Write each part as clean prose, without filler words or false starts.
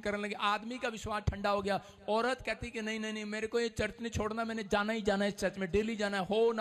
करने लगे। आदमी का विश्वास ठंडा हो गया। औरत कहती कि नहीं नहीं नहीं, मेरे को ये चर्च नहीं छोड़ना, मैंने जाना ही जाना है, इस चर्च में डेली जाना है, हो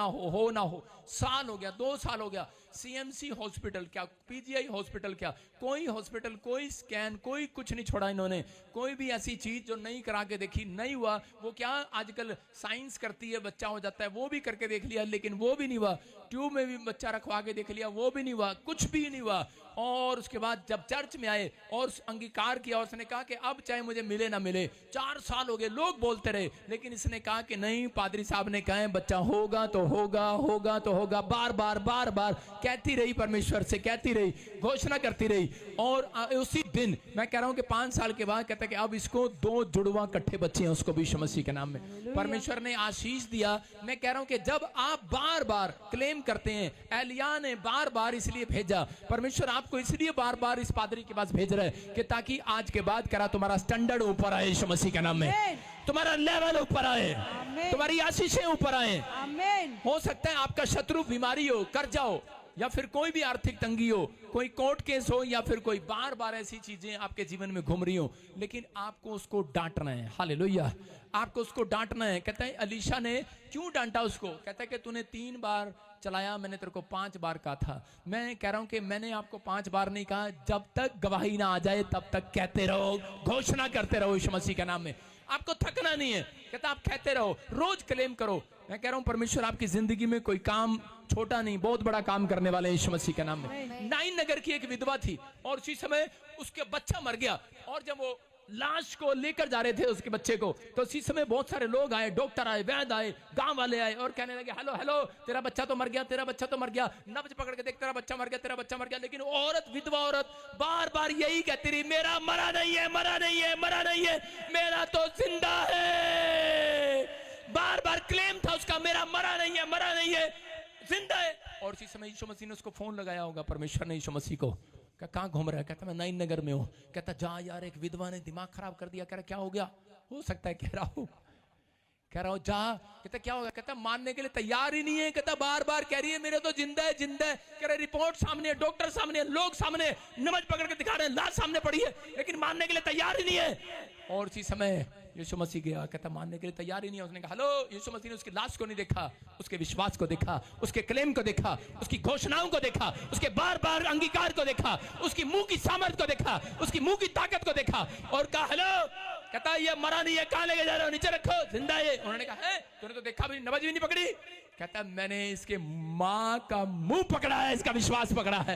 ना हो। साल हो गया, 2 साल हो गया। सीएमसी हॉस्पिटल क्या, पीजीआई हॉस्पिटल क्या, कोई हॉस्पिटल, कोई स्कैन, कोई कुछ नहीं छोड़ा इन्होंने। कोई भी ऐसी चीज जो नहीं करा के देखी, नहीं हुआ। वो क्या आजकल साइंस करती है, बच्चा हो जाता है, वो भी करके देख लिया, लेकिन वो भी नहीं हुआ। ट्यूब में भी बच्चा रखवा के देख लिया, वो भी नहीं हुआ, कुछ भी नहीं हुआ। और उसके बाद जब चर्च में आए और अंगीकार किया, उसने कहा कि अब चाहे मुझे मिले ना मिले, 4 साल हो गए, लोग बोलते रहे, लेकिन इसने कहा कि नहीं, पादरी साहब ने कहा बच्चा होगा तो होगा, होगा तो होगा। बार बार कहती रही, परमेश्वर से कहती रही, घोषणा करती रही। और उसी दिन मैं कह रहा हूं कि 5 साल के बाद कहता है कि अब इसको 2 जुड़वा इकट्ठे बच्चे हैं, उसको भी यीशु मसीह के नाम में परमेश्वर ने आशीष दिया। मैं कह रहा हूं कि जब आप बार बार क्लेम करते हैं, एलिया ने बार बार इसलिए भेजा, परमेश्वर आपको इसलिए बार बार इस पादरी के पास भेज रहा है कि ताकि आज के बाद करा तुम्हारा स्टैंडर्ड ऊपर आए, यीशु मसीह के नाम में तुम्हारा लेवल ऊपर आए, तुम्हारी आशीषें ऊपर आए। हो सकता है आपका शत्रु बीमारी हो, कर्जा हो, या फिर कोई भी आर्थिक तंगी हो, कोई कोर्ट केस हो, या फिर कोई बार बार ऐसी चीजें आपके जीवन में घूम रही हो, लेकिन आपको उसको डांटना है। हालेलुया, आपको उसको डांटना है। कहता है अलीशा ने क्यों डांटा उसको? कहता है कि तूने 3 बार चलाया, मैंने तेरे को 5 बार कहा था। मैं कह रहा हूं कि मैंने आपको 5 बार नहीं कहा, जब तक गवाही ना आ जाए तब तक कहते रहो, घोषणा करते रहो यीशु मसीह के नाम में। आपको थकना नहीं है। कहता आप कहते रहो, रोज क्लेम करो। मैं कह रहा हूं परमेश्वर आपकी जिंदगी में कोई काम छोटा नहीं, बहुत बड़ा काम करने वाले यीशु मसीह के नाम में। नाइन नगर की एक विधवा थी और उसी समय उसके बच्चा मर गया, और जब वो लाश को लेकर जा रहे थे उसके बच्चे को, तो उसी समय बहुत सारे लोग आए, डॉक्टर आए, वैद्य आए, गांव वाले आए और कहने लगे हेलो हेलो, तेरा बच्चा तो मर गया, तेरा बच्चा तो मर गया, नब्ज पकड़ के देख, तेरा बच्चा मर गया, तेरा बच्चा मर गया। लेकिन औरत, विधवा औरत बार बार यही कहती रही, मेरा मरा नहीं है, मरा नहीं है, मरा नहीं है, मेरा तो जिंदा है। बार बार क्लेम था उसका, मेरा मरा नहीं है, मरा नहीं है, जिंदा है। और इसी समय यीशु मसीह ने उसको फोन लगाया होगा, परमेश्वर ने यीशु मसीह को। कहाँ घूम रहा है? कहता मैं नाइन नगर में हूं। कहता जा यार, एक विधवा ने दिमाग खराब कर दिया। कह रहा क्या हो गया? हो सकता है, कह रहा हूं जा। कहता क्या होगा? कहता मानने के लिए तैयार ही नहीं है। कहता बार बार कह रही है मेरे तो जिंदा है, जिंदा है। कह रहे रिपोर्ट सामने है, डॉक्टर सामने है, लोग सामने, नमज पकड़ के दिखा रहे हैं, लाश सामने पड़ी है, लेकिन मानने के लिए तैयार ही नहीं है। और इसी समय यीशु मसीह गया, कहता मानने के लिए तैयार ही नहीं है। उसने कहा हेलो। यीशु मसीह ने उसकी लाश को नहीं देखा, उसके विश्वास को देखा, उसके क्लेम को देखा, उसकी घोषणाओं को देखा, उसके बार बार अंगीकार को देखा, उसकी मुंह की सामर्थ्य को देखा, उसकी मुंह की ताकत को देखा और कहा हेलो। कहता ये मरा नहीं है, कहां लेके जा रहे हो? नीचे रखो, जिंदा है। उन्होंने कहा है तूने तो देखा भी, नमाज भी नहीं पकड़ी। कहता मैंने इसके मां का मुंह पकड़ा है, इसका विश्वास पकड़ा है।